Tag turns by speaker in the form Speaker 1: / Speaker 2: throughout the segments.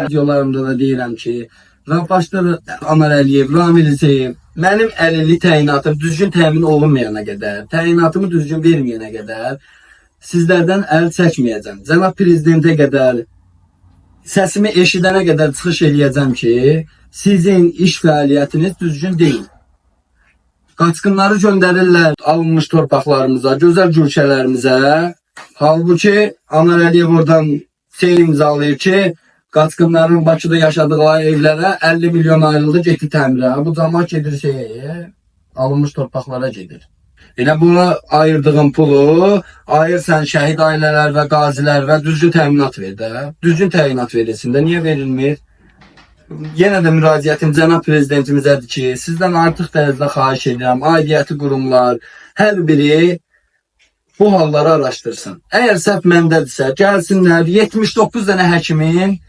Speaker 1: Videolarımda da deyirəm ki, Başlar Anar Əliyev, Ramil Zeyev, mənim əlillik təyinatım düzgün təmin olunmayana qədər, təyinatımı düzgün verməyənə qədər sizlərdən əl çəkməyəcəm. Cənab Prezidentə qədər, səsimi eşidənə qədər çıxış eləyəcəm ki, sizin iş fəaliyyətiniz düzgün deyil. Qaçqınları göndərirlər alınmış torpaqlarımıza, gözəl gülşələrimizə. Halbuki Anar Əliyev oradan imzalayır ki, qaçqınların Bakıda yaşadıqları evlərə 50 milyon ayrıldı, getdi təmirə. Bu cəmaət gedir alınmış torpaqlara gedir. Elə buna ayırdığın pulu ayırsan şəhid ailələr və qazilər və düzgün təminat ver də. Düzgün təminat verilsin də, niyə verilmir? Yenə də müraciətim cənab prezidentimizədir ki, sizdən artıq dərəcədə xahiş edirəm, aidiyyəti qurumlar, hər biri bu halları araşdırsın. Əgər səhv məndədirsə, gəlsinlər, 79 dənə həkimin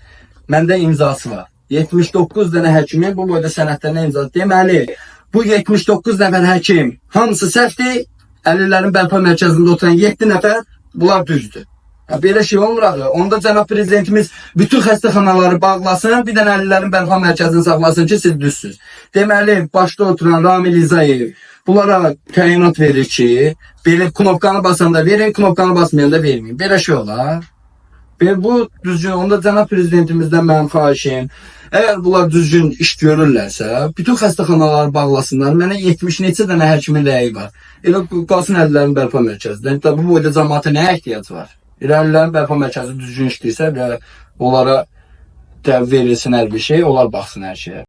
Speaker 1: məndə imzası var. 79 dənə həkimin bu boyda sənədlərine imzası. Deməli, bu 79 nəfər həkim hamısı səhvdir, əlillərin bərpa mərkəzində oturan 7 nəfər, bunlar düzdür. Belə şey olmur axı. Onda cənab prezidentimiz bütün xəstəxanaları bağlasın, bir dənə əlillərin bərpa mərkəzini saxlasın ki, siz düzsüz. Deməli, başda oturan Ramil Zeyev bunlara təyinat verir ki, belə knopkanı basanda verin, knopkanı basmayanda vermeyin. Belə şey olar. Bu düzgün, onda cənab prezidentimizdən mənim xahişim, əgər bunlar düzgün iş görürlərsə, bütün xəstəxanaları bağlasınlar. Mənə 70 neçə dənə həkimin rəyi var. Elə qalsın əlillərin bərpa mərkəzində. Bu boyda cəmaata nəyə ehtiyac var? Elə əlillərin bərpa mərkəzi düzgün işləyirsə, onlara verilsin hər bir şey, onlar baxsın hər şeyə.